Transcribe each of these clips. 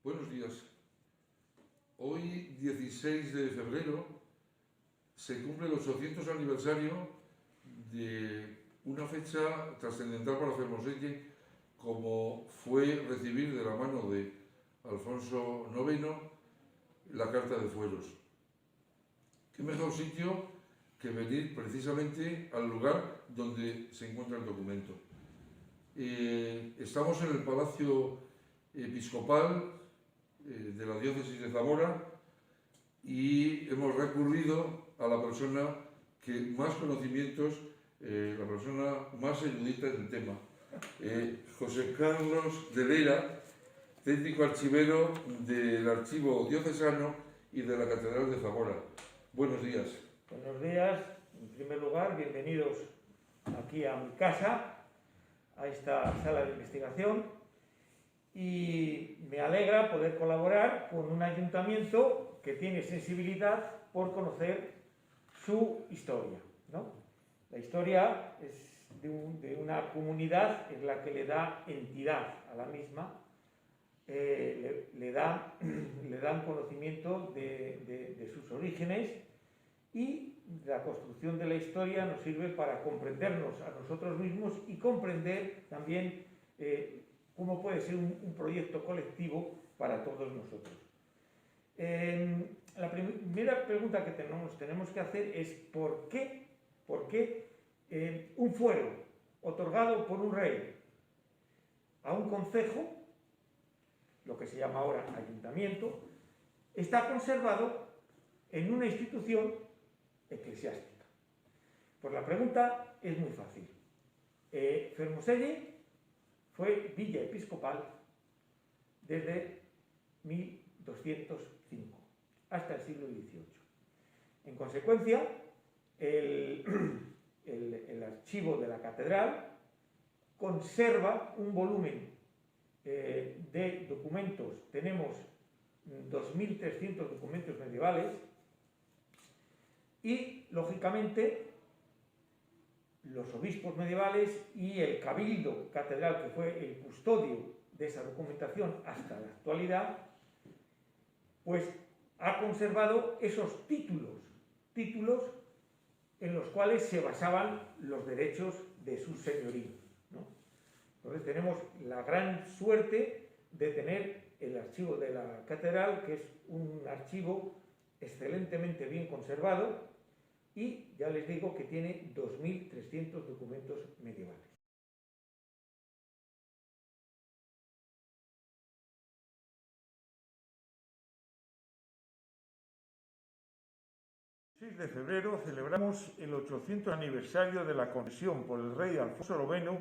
Buenos días. Hoy, 16 de febrero, se cumple el 800 aniversario de una fecha trascendental para Fermoselle, como fue recibir de la mano de Alfonso IX la Carta de Fueros. ¿Qué mejor sitio que venir precisamente al lugar donde se encuentra el documento? Estamos en el Palacio Episcopal de la Diócesis de Zamora y hemos recurrido a la persona que más conocimientos, la persona más erudita del tema, José Carlos de Lera, técnico archivero del Archivo Diocesano y de la Catedral de Zamora. Buenos días. Buenos días. En primer lugar, bienvenidos aquí a mi casa, a esta sala de investigación. Y me alegra poder colaborar con un ayuntamiento que tiene sensibilidad por conocer su historia, ¿no? La historia es de una comunidad, es la que le da entidad a la misma, le dan conocimiento de sus orígenes, y la construcción de la historia nos sirve para comprendernos a nosotros mismos y comprender también cómo puede ser un proyecto colectivo para todos nosotros. La primera pregunta que tenemos que hacer es ¿por qué un fuero otorgado por un rey a un concejo, lo que se llama ahora ayuntamiento, está conservado en una institución eclesiástica? Pues la pregunta es muy fácil. Fermoselle fue villa episcopal desde 1205 hasta el siglo XVIII. En consecuencia, el archivo de la catedral conserva un volumen de documentos. Tenemos 2.300 documentos medievales y, lógicamente, los obispos medievales y el cabildo catedral, que fue el custodio de esa documentación hasta la actualidad, pues ha conservado esos títulos en los cuales se basaban los derechos de sus señoríos, ¿no? Entonces tenemos la gran suerte de tener el archivo de la catedral, que es un archivo excelentemente bien conservado, y ya les digo que tiene 2.300 documentos medievales. El 6 de febrero celebramos el 800 aniversario de la concesión por el rey Alfonso IX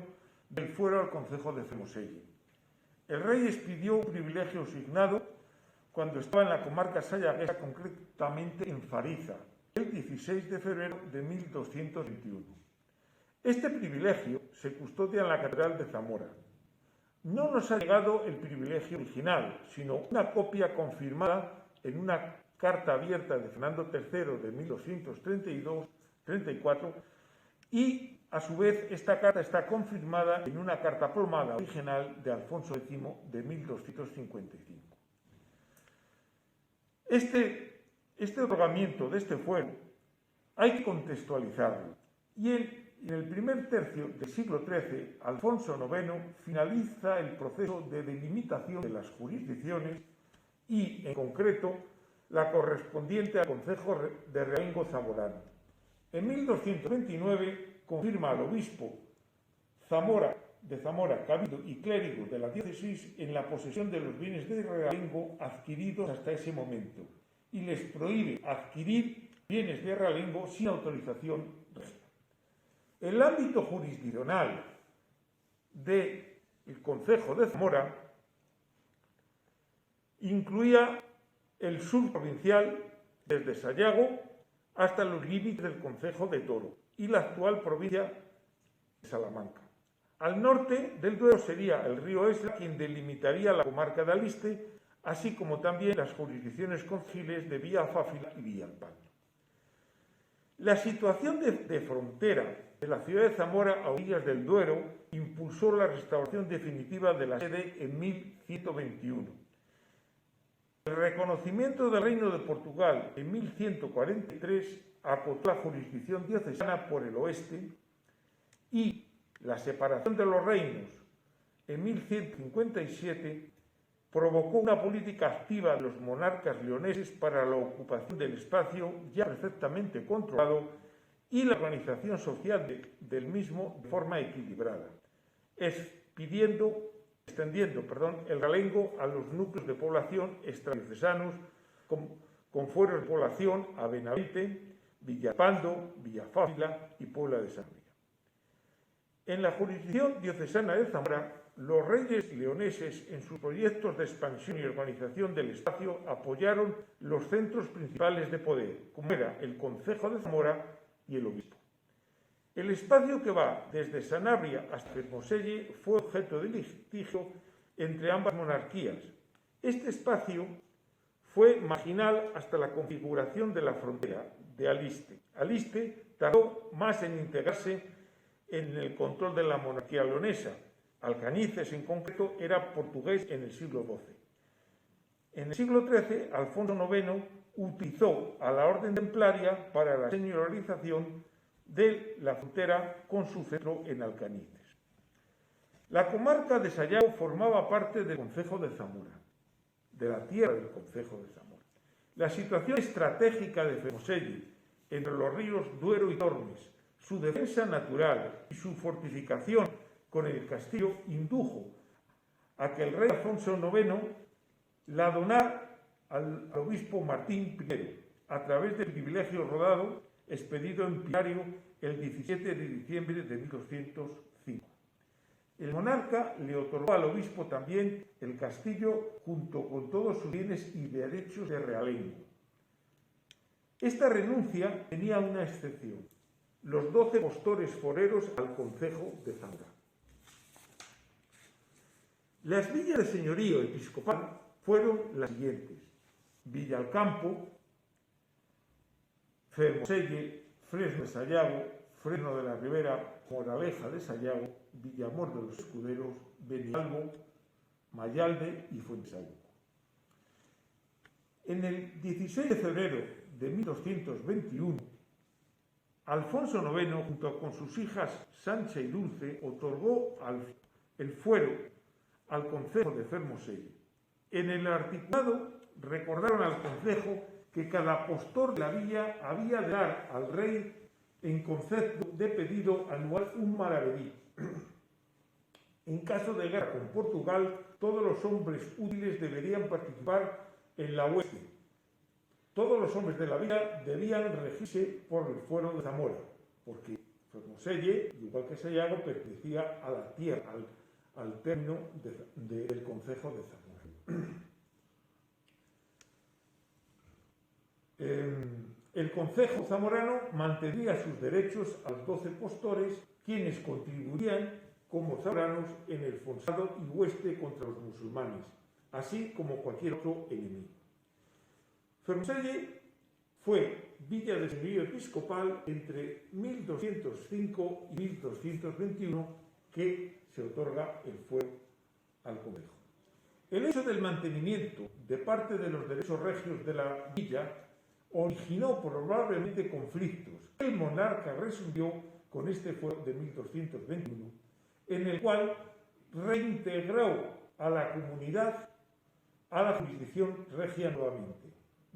del fuero al concejo de Fermoselle. El rey expidió un privilegio asignado cuando estaba en la comarca sayaguesa, concretamente en Fariza, el 16 de febrero de 1221. Este privilegio se custodia en la Catedral de Zamora. No nos ha llegado el privilegio original, sino una copia confirmada en una carta abierta de Fernando III de 1234, y a su vez esta carta está confirmada en una carta plomada original de Alfonso X de 1255. Este otorgamiento de este fuero hay que contextualizarlo. Y en el primer tercio del siglo XIII, Alfonso IX finaliza el proceso de delimitación de las jurisdicciones y, en concreto, la correspondiente al concejo de Realengo zamorano. En 1229 confirma al obispo de Zamora, cabildo y clérigo de la diócesis en la posesión de los bienes de Realengo adquiridos hasta ese momento, y les prohíbe adquirir bienes de Realengo sin autorización regia. El ámbito jurisdiccional del concejo de Zamora incluía el sur provincial desde Sayago hasta los límites del concejo de Toro y la actual provincia de Salamanca. Al norte del Duero sería el río Esla quien delimitaría la comarca de Aliste, así como también las jurisdicciones conciliares de Villafáfila y Villalpando. La situación de frontera de la ciudad de Zamora a orillas del Duero impulsó la restauración definitiva de la sede en 1121. El reconocimiento del Reino de Portugal en 1143 acotó la jurisdicción diocesana por el oeste y la separación de los reinos en 1157 provocó una política activa de los monarcas leoneses para la ocupación del espacio ya perfectamente controlado y la organización social del mismo de forma equilibrada, extendiendo el realengo a los núcleos de población extradiocesanos con fueros de población a Benavente, Villalpando, Villafávila y Puebla de Sanabria. En la jurisdicción diocesana de Zamora, los reyes leoneses en sus proyectos de expansión y organización del espacio apoyaron los centros principales de poder, como era el concejo de Zamora y el obispo. El espacio que va desde Sanabria hasta Fermoselle fue objeto de litigio entre ambas monarquías. Este espacio fue marginal hasta la configuración de la frontera de Aliste. Aliste tardó más en integrarse en el control de la monarquía leonesa. Alcañices, en concreto, era portugués en el siglo XII. En el siglo XIII, Alfonso IX utilizó a la orden templaria para la señorización de la frontera con su centro en Alcañices. La comarca de Sayago formaba parte del concejo de Zamora, de la tierra del concejo de Zamora. La situación estratégica de Fermoselle entre los ríos Duero y Tormes, su defensa natural y su fortificación con el castillo indujo a que el rey Alfonso IX la donara al obispo Martín I a través del privilegio rodado expedido en Pilario el 17 de diciembre de 1205. El monarca le otorgó al obispo también el castillo junto con todos sus bienes y derechos de realengo. Esta renuncia tenía una excepción: los 12 postores foreros al concejo de Zamora. Las villas de señorío episcopal fueron las siguientes: Villalcampo, Fermoselle, Fresno de Sayago, Fresno de la Ribera, Moraleja de Sayago, Villamor de los Escuderos, Benialbo, Mayalde y Fuensalvo. En el 16 de febrero de 1221, Alfonso IX, junto con sus hijas Sancha y Dulce, otorgó el fuero al concejo de Fermoselle. En el articulado recordaron al concejo que cada postor de la villa había de dar al rey en concepto de pedido anual un maravedí. En caso de guerra con Portugal, todos los hombres útiles deberían participar en la hueste. Todos los hombres de la villa debían regirse por el fuero de Zamora, porque Fermoselle, igual que Sayago, pertenecía a la tierra, al término del concejo de Zamora. El concejo zamorano mantendría sus derechos a los 12 postores, quienes contribuirían como zamoranos en el forzado y hueste contra los musulmanes, así como cualquier otro enemigo. Fermoselle fue villa de señorío episcopal entre 1205 y 1221, que se otorga el fuero al concejo. El hecho del mantenimiento de parte de los derechos regios de la villa originó probablemente conflictos. El monarca resolvió con este fuero de 1221, en el cual reintegró a la comunidad a la jurisdicción regia nuevamente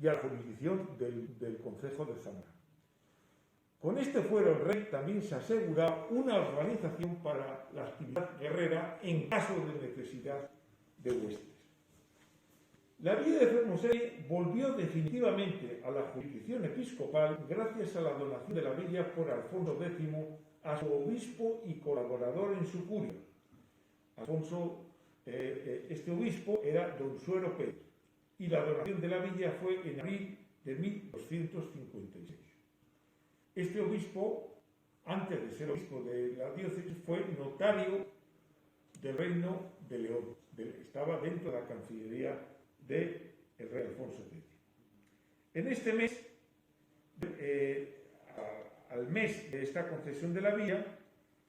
y a la jurisdicción del concejo de Zamora. Con este fuero el rey también se aseguraba una organización para la actividad guerrera en caso de necesidad de huestes. La villa de Fermoselle volvió definitivamente a la jurisdicción episcopal gracias a la donación de la villa por Alfonso X a su obispo y colaborador en su curia. Este obispo era don Suero Pérez, y la donación de la villa fue en abril de 1256. Este obispo, antes de ser obispo de la diócesis, fue notario del Reino de León. Estaba dentro de la Cancillería del rey Alfonso X. En este mes, al mes de esta concesión de la villa,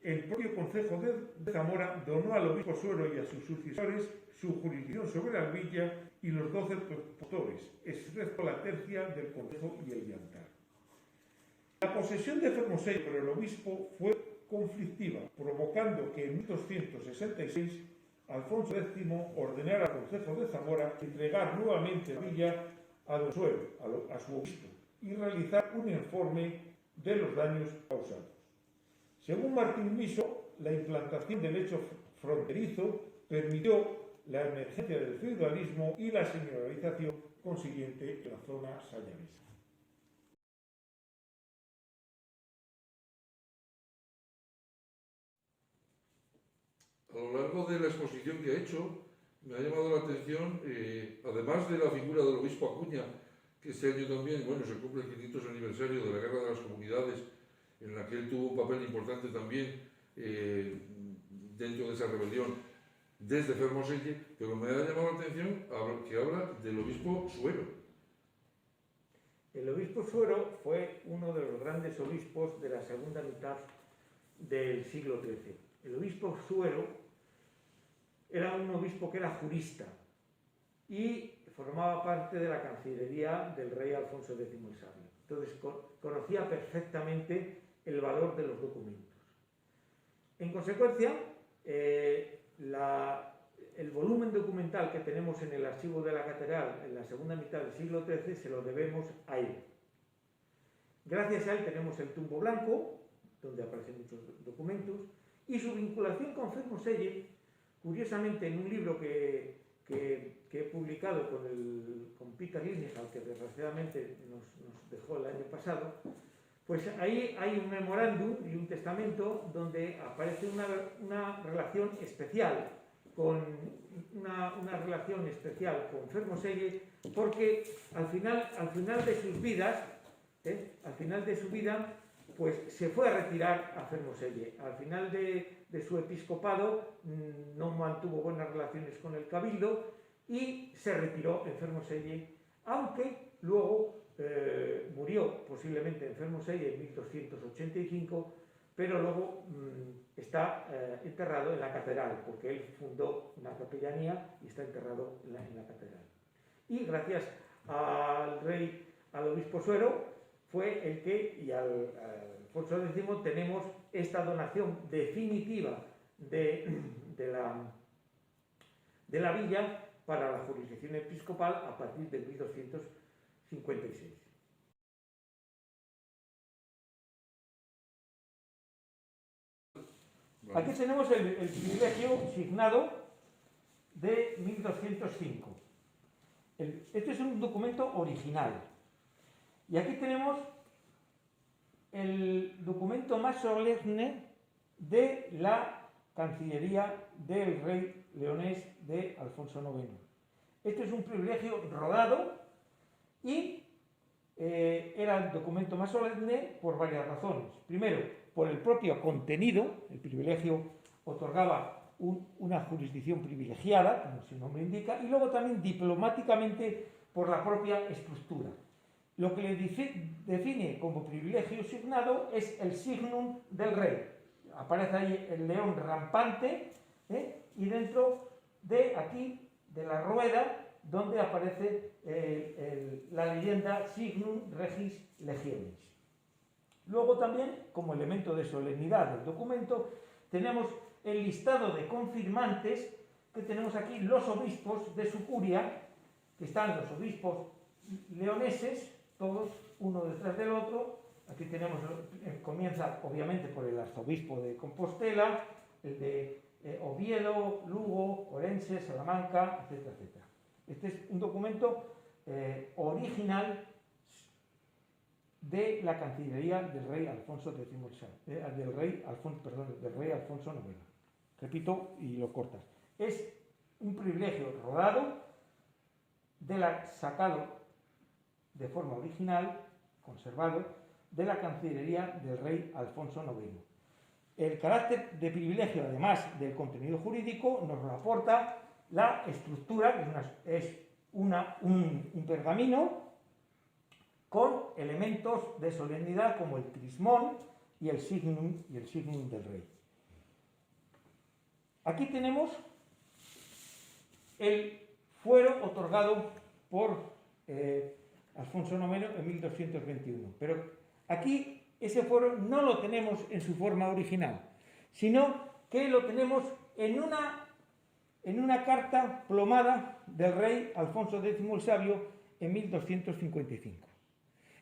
el propio concejo de Zamora donó al obispo Suero y a sus sucesores su jurisdicción sobre la villa y los 12 protores, excepto la tercia del concejo y el llantar. La posesión de Fermoselle por el obispo fue conflictiva, provocando que en 1266 Alfonso X ordenara al concejo de Zamora entregar nuevamente la villa a Don Suero, a su obispo, y realizar un informe de los daños causados. Según Martín Miso, la implantación del hecho fronterizo permitió la emergencia del feudalismo y la señorización consiguiente en la zona sallanesa. A lo largo de la exposición que he hecho, me ha llamado la atención, además de la figura del obispo Acuña, que este año también, bueno, se cumple el 500 aniversario de la Guerra de las Comunidades, en la que él tuvo un papel importante también dentro de esa rebelión desde Fermoselle, pero me ha llamado la atención que habla del obispo Suero. El obispo Suero fue uno de los grandes obispos de la segunda mitad del siglo XIII. El obispo Suero era un obispo que era jurista y formaba parte de la cancillería del rey Alfonso X el Sabio. Entonces conocía perfectamente el valor de los documentos. En consecuencia, el volumen documental que tenemos en el archivo de la catedral en la segunda mitad del siglo XIII se lo debemos a él. Gracias a él tenemos el tumbo blanco, donde aparecen muchos documentos, y su vinculación con Fermoselle, curiosamente en un libro que he publicado con Peter Linehan, que desgraciadamente nos dejó el año pasado, pues ahí hay un memorándum y un testamento donde aparece una relación especial con Fermoselle, porque al final de sus vidas, al final de su vida, pues se fue a retirar a Fermoselle. Al final de su episcopado no mantuvo buenas relaciones con el cabildo y se retiró en Fermoselle, aunque luego murió posiblemente en Fermoselle en 1285, pero luego está enterrado en la catedral, porque él fundó una capellanía y está enterrado en la catedral. Y gracias al obispo Suero fue el que, y al Alfonso X, tenemos esta donación definitiva de la villa para la jurisdicción episcopal a partir de 1256. Aquí tenemos el privilegio signado de 1205. Este es un documento original. Y aquí tenemos el documento más solemne de la Cancillería del rey leonés de Alfonso IX. Este es un privilegio rodado y era el documento más solemne por varias razones. Primero, por el propio contenido. El privilegio otorgaba una jurisdicción privilegiada, como su nombre indica, y luego también diplomáticamente por la propia estructura. Lo que le define como privilegio signado es el signum del rey. Aparece ahí el león rampante, y dentro de aquí, de la rueda, donde aparece la leyenda Signum Regis Legionis. Luego también, como elemento de solemnidad del documento, tenemos el listado de confirmantes, que tenemos aquí los obispos de su curia, que están los obispos leoneses, todos uno detrás del otro. Aquí tenemos, comienza obviamente por el arzobispo de Compostela, el de Oviedo, Lugo, Orense, Salamanca, etcétera, etcétera. Este es un documento original de la Cancillería del rey Alfonso X, del rey Alfonso IX. Repito y lo cortas. Es un privilegio rodado, sacado de forma original, conservado, de la Cancillería del rey Alfonso IX. El carácter de privilegio, además del contenido jurídico, nos lo aporta la estructura, que es un pergamino con elementos de solemnidad como el crismón y el signum del rey. Aquí tenemos el fuero otorgado por Alfonso IX en 1221. Pero aquí ese fuero no lo tenemos en su forma original, sino que lo tenemos en una carta plomada del rey Alfonso X el Sabio en 1255.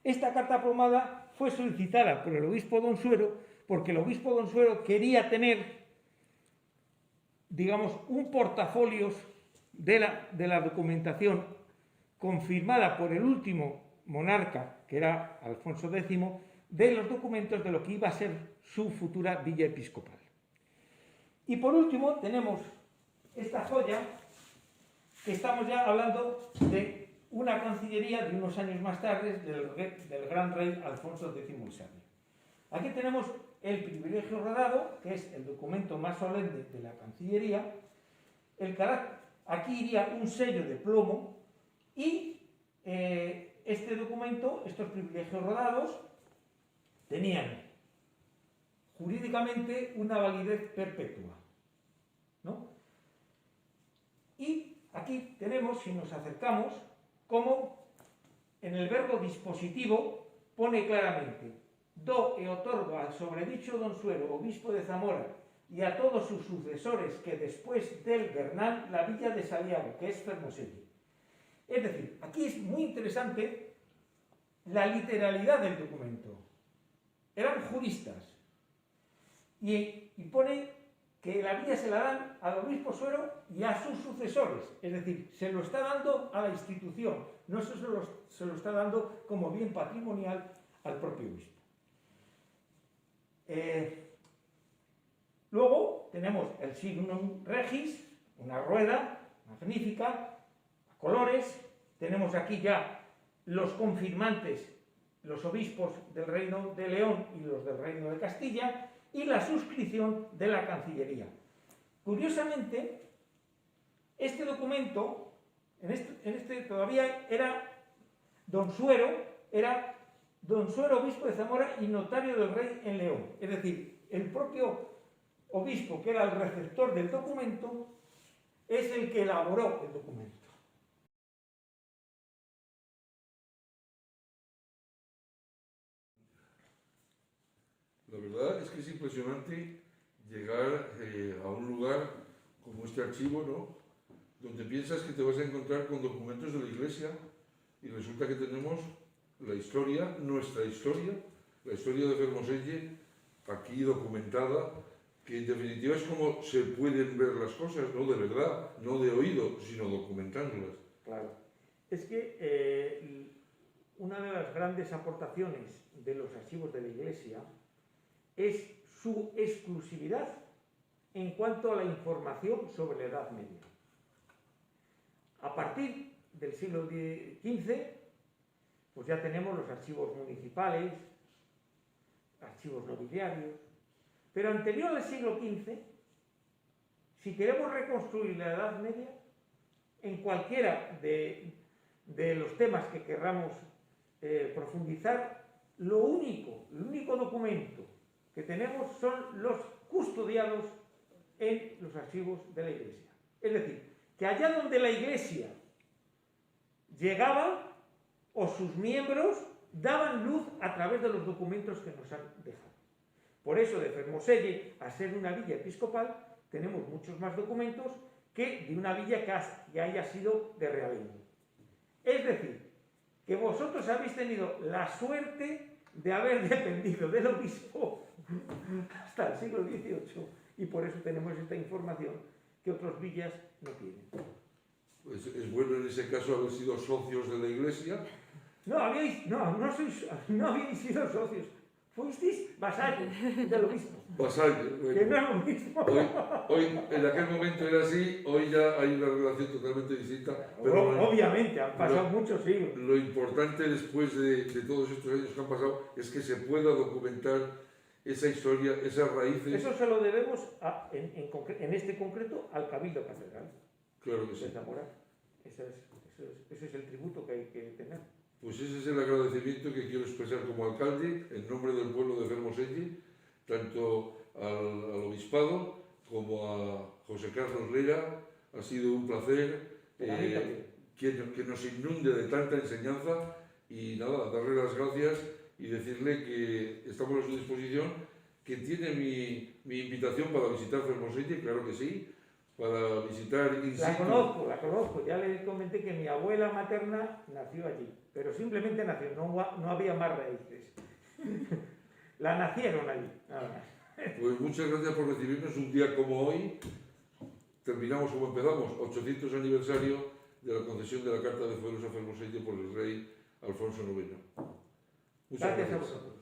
Esta carta plomada fue solicitada por el obispo Don Suero porque el obispo Don Suero quería tener, digamos, un portafolios de la documentación confirmada por el último monarca, que era Alfonso X, de los documentos de lo que iba a ser su futura villa episcopal. Y por último tenemos esta joya, que estamos ya hablando de una cancillería de unos años más tarde del gran rey Alfonso X el Sabio. Aquí tenemos el privilegio rodado, que es el documento más solemne de la cancillería. Aquí iría un sello de plomo y este documento, estos privilegios rodados, tenían jurídicamente una validez perpetua, ¿no? Y aquí tenemos, si nos acercamos, como en el verbo dispositivo pone claramente: do e otorgo al sobredicho Don Suero, obispo de Zamora, y a todos sus sucesores que después del Bernal la villa de Santiago, que es Fermoselle. Es decir, aquí es muy interesante la literalidad del documento. Eran juristas y pone que la villa se la dan al obispo Suero y a sus sucesores, es decir, se lo está dando a la institución, no se lo está dando como bien patrimonial al propio obispo. Luego tenemos el signum regis, una rueda magnífica, a colores. Tenemos aquí ya los confirmantes, los obispos del Reino de León y los del Reino de Castilla, y la suscripción de la Cancillería. Curiosamente, este documento, en este todavía era Don Suero, obispo de Zamora y notario del rey en León. Es decir, el propio obispo, que era el receptor del documento, es el que elaboró el documento. La verdad es que es impresionante llegar a un lugar como este archivo, ¿no? Donde piensas que te vas a encontrar con documentos de la Iglesia y resulta que tenemos la historia, nuestra historia, la historia de Fermoselle aquí documentada, que en definitiva es como se pueden ver las cosas, no de verdad, no de oído, sino documentándolas. Claro. Es que una de las grandes aportaciones de los archivos de la Iglesia es su exclusividad en cuanto a la información sobre la Edad Media. A partir del siglo XV, pues ya tenemos los archivos municipales, archivos nobiliarios, pero anterior al siglo XV, si queremos reconstruir la Edad Media, en cualquiera de los temas que querramos profundizar, el único documento que tenemos son los custodiados en los archivos de la Iglesia. Es decir, que allá donde la Iglesia llegaba, o sus miembros daban luz a través de los documentos que nos han dejado. Por eso, de Fermoselle, a ser una villa episcopal, tenemos muchos más documentos que de una villa que haya sido de realengo. Es decir, que vosotros habéis tenido la suerte de haber dependido del obispo hasta el siglo XVIII, y por eso tenemos esta información que otras villas no tienen. Pues es bueno en ese caso haber sido socios de la Iglesia. No habíais sido socios, fuisteis vasallos del obispo. Vasallos, bueno. Que no es lo mismo. Hoy, en aquel momento era así, hoy ya hay una relación totalmente distinta. Pero obviamente, han pasado muchos siglos. Lo importante después de todos estos años que han pasado es que se pueda documentar esa historia, esas raíces. Eso se lo debemos, en este concreto, al Cabildo Catedral. Claro que sí. De Zamora. Ese es el tributo que hay que tener. Pues ese es el agradecimiento que quiero expresar como alcalde, en nombre del pueblo de Fermoselle, tanto al obispado como a José Carlos Lera. Ha sido un placer Pero a mí también. que nos inunde de tanta enseñanza y nada, darle las gracias y decirle que estamos a su disposición, que tiene mi invitación para visitar Fermoselle, claro que sí, para visitar in situ. La conozco, ya le comenté que mi abuela materna nació allí, pero simplemente nació, no había más raíces. La nacieron allí, nada más. Pues muchas gracias por recibirnos un día como hoy. Terminamos como empezamos, 800 aniversario de la concesión de la Carta de Fueros a Fermoselle por el rey Alfonso IX. Muchas Gracias a gracias. vosotros.